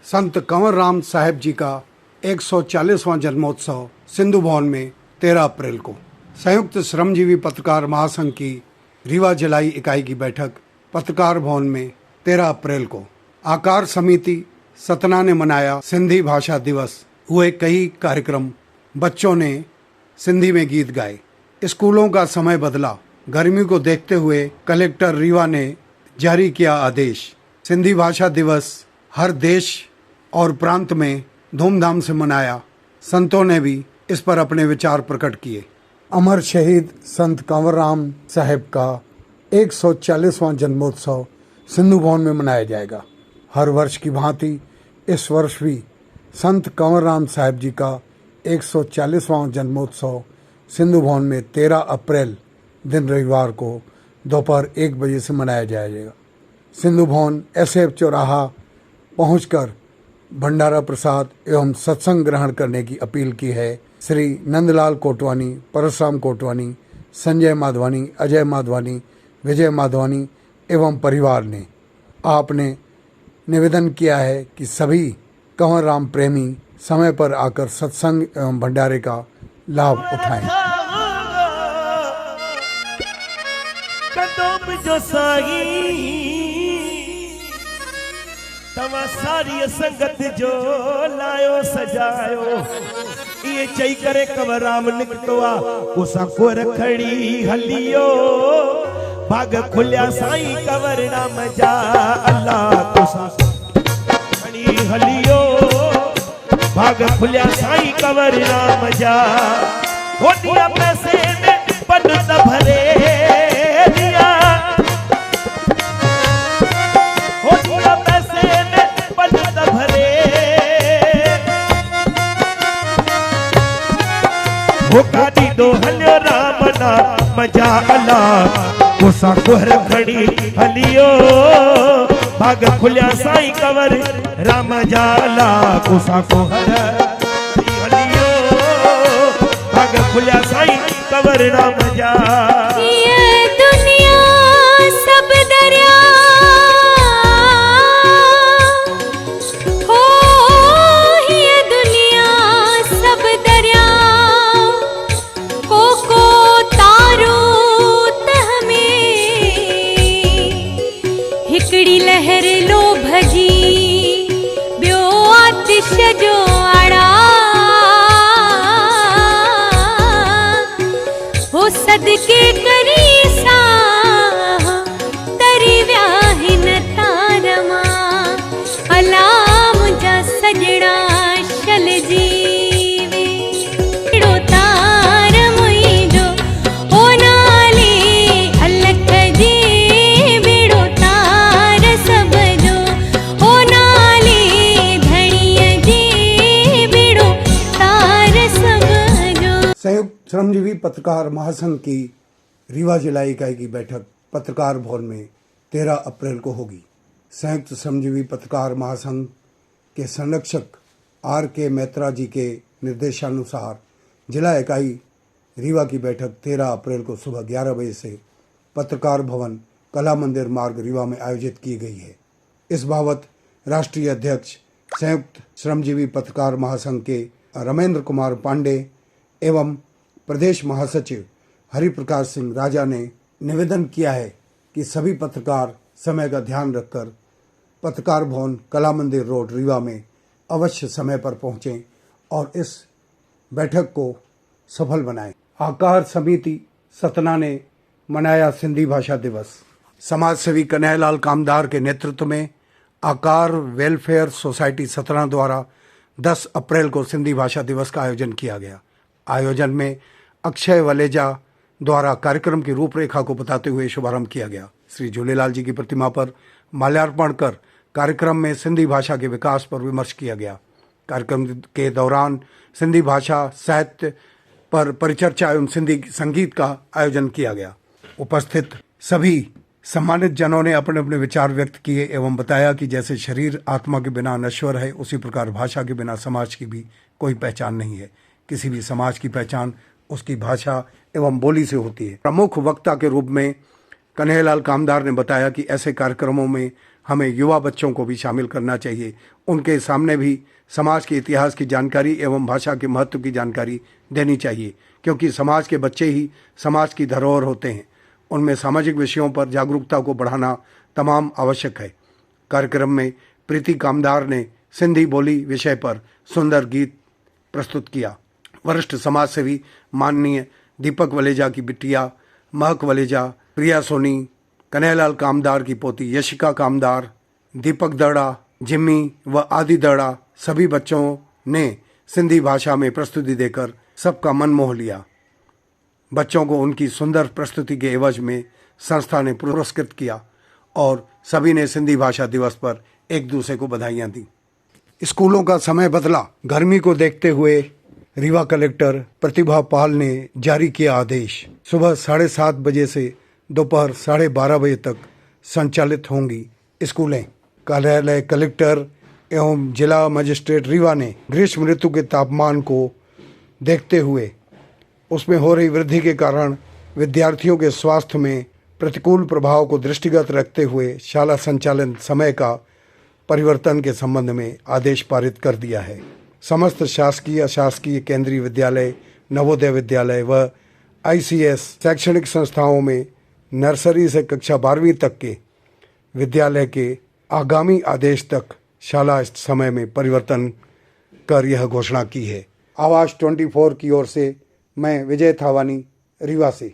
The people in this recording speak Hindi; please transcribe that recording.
संत कंवर राम साहेब जी का 140वां जन्मोत्सव सिंधु भवन में 13 अप्रैल को। संयुक्त श्रमजीवी पत्रकार महासंघ की रीवा जिलाई इकाई की बैठक पत्रकार भवन में 13 अप्रैल को। आकार समिति सतना ने मनाया सिंधी भाषा दिवस। हुए कई कार्यक्रम, बच्चों ने सिंधी में गीत गाए। स्कूलों का समय बदला। गर्मी को देखते हुए कलेक्टर रीवा ने जारी किया आदेश। सिंधी भाषा दिवस हर देश और प्रांत में धूमधाम से मनाया। संतों ने भी इस पर अपने विचार प्रकट किए। अमर शहीद संत कंवर राम साहेब का 140वां जन्मोत्सव सिंधु भवन में मनाया जाएगा। हर वर्ष की भांति इस वर्ष भी संत कंवर राम साहेब जी का 140वां जन्मोत्सव सिंधु भवन में 13 अप्रैल दिन रविवार को दोपहर 1 बजे से मनाया जाएगा। सिंधु भवन एसएफ चौराहा पहुंचकर भंडारा प्रसाद एवं सत्संग ग्रहण करने की अपील की है। श्री नंदलाल कोटवानी, परशुराम कोटवानी, संजय माधवानी, अजय माधवानी, विजय माधवानी एवं परिवार ने आपने निवेदन किया है कि सभी कंवर राम प्रेमी समय पर आकर सत्संग एवं भंडारे का लाभ उठाएं। जो साई तवा सारी संगत जो लायो सजायो ये चई करे कंवर राम निकतो आ उसा को रखड़ी हलियो भाग खुलिया साईं कंवर राम जा अल्लाह तुसा खड़ी हलियो भाग खुलिया साईं कंवर राम जा हो दिया पैसे में पन न भरे दिया हो दिया पैसे में पन न भरे हो काटी दो हलियो राम ना मजा अल्लाह उसा कोहर खड़ी हलियो भाग खुलिया साईं कंवर राम जाला उसा कोहर हलियो भाग खुलिया साईं कंवर राम जा। ये दुनिया सब दरिया हो, ये दुनिया सब दरिया को तारो तहमें हिकड़ी लहर लो भजी ब्यो आतिश जो आड़ा हो सदके करी सा तरी व्याहिन तारमा अलाम जा सजड़ा शल जीवे ड़ो तार मुइजो ओ नाले अलख जी बेड़ो तार सब जो ओ नाले धड़िया जी बेड़ो तार सब जो। संयुक्त श्रमजीवी पत्रकार महासंघ की रीवा जिला इकाई की बैठक पत्रकार भवन में 13 अप्रैल को होगी। संयुक्त श्रमजीवी पत्रकार महासंघ के संरक्षक RK मैत्रा जी के निर्देशानुसार जिला इकाई रीवा की बैठक 13 अप्रैल को सुबह 11 बजे से पत्रकार भवन कला मंदिर मार्ग रीवा में आयोजित की गई है। इस बाबत राष्ट्रीय अध्यक्ष संयुक्त श्रमजीवी पत्रकार महासंघ के रमेंद्र कुमार पांडे एवं प्रदेश महासचिव हरिप्रकाश सिंह राजा ने निवेदन किया है कि सभी पत्रकार समय का ध्यान रखकर पत्रकार भवन कला मंदिर रोड रीवा में अवश्य समय पर पहुंचें और इस बैठक को सफल बनाएं। आकार समिति सतना ने मनाया सिंधी भाषा दिवस। समाज सेवी कन्हैयालाल कामदार के नेतृत्व में आकार वेलफेयर सोसाइटी सतना द्वारा 10 अप्रैल को सिंधी भाषा दिवस का आयोजन किया गया। आयोजन में अक्षय वलेजा द्वारा कार्यक्रम की रूपरेखा को बताते हुए शुभारंभ किया गया। श्री झूलेलाल जी की प्रतिमा पर माल्यार्पण कर कार्यक्रम में सिंधी भाषा के विकास पर विमर्श किया गया। कार्यक्रम के दौरान सिंधी भाषा साहित्य पर परिचर्चा एवं सिंधी संगीत का आयोजन किया गया। उपस्थित सभी सम्मानित जनों ने अपने अपने विचार व्यक्त किए एवं बताया कि जैसे शरीर आत्मा के बिना नश्वर है, उसी प्रकार भाषा के बिना समाज की भी कोई पहचान नहीं है। किसी भी समाज की पहचान उसकी भाषा एवं बोली से होती है। प्रमुख वक्ता के रूप में कन्हैयालाल कामदार ने बताया कि ऐसे कार्यक्रमों में हमें युवा बच्चों को भी शामिल करना चाहिए। उनके सामने भी समाज के इतिहास की जानकारी एवं भाषा के महत्व की जानकारी देनी चाहिए, क्योंकि समाज के बच्चे ही समाज की धरोहर होते हैं। उनमें सामाजिक विषयों पर जागरूकता को बढ़ाना तमाम आवश्यक है। कार्यक्रम में प्रीति कामदार ने सिंधी बोली विषय पर सुंदर गीत प्रस्तुत किया। वरिष्ठ समाज सेवी माननीय दीपक वलेजा की बिटिया महक वलेजा, प्रिया सोनी, कन्हैयालाल कामदार की पोती यशिका कामदार, दीपक दड़ा, जिम्मी व आदि दड़ा सभी बच्चों ने सिंधी भाषा में प्रस्तुति देकर सबका मन मोह लिया। बच्चों को उनकी सुंदर प्रस्तुति के एवज में संस्था ने पुरस्कृत किया और सभी ने सिंधी भाषा दिवस पर एक दूसरे को बधाइयाँ दी। स्कूलों का समय बदला। गर्मी को देखते हुए रीवा कलेक्टर प्रतिभा पाल ने जारी किया आदेश। सुबह 7:30 बजे से दोपहर 12:30 बजे तक संचालित होंगी स्कूलें। कार्यालय कलेक्टर एवं जिला मजिस्ट्रेट रीवा ने ग्रीष्म ऋतु के तापमान को देखते हुए उसमें हो रही वृद्धि के कारण विद्यार्थियों के स्वास्थ्य में प्रतिकूल प्रभाव को दृष्टिगत रखते हुए शाला संचालन समय का परिवर्तन के संबंध में आदेश पारित कर दिया है। समस्त शासकीय अशासकीय केंद्रीय विद्यालय, नवोदय विद्यालय व ICS शैक्षणिक संस्थाओं में नर्सरी से कक्षा 12वीं तक के विद्यालय के आगामी आदेश तक शाला समय में परिवर्तन कर यह घोषणा की है। आवाज 24 की ओर से मैं विजय थावानी, रीवा से।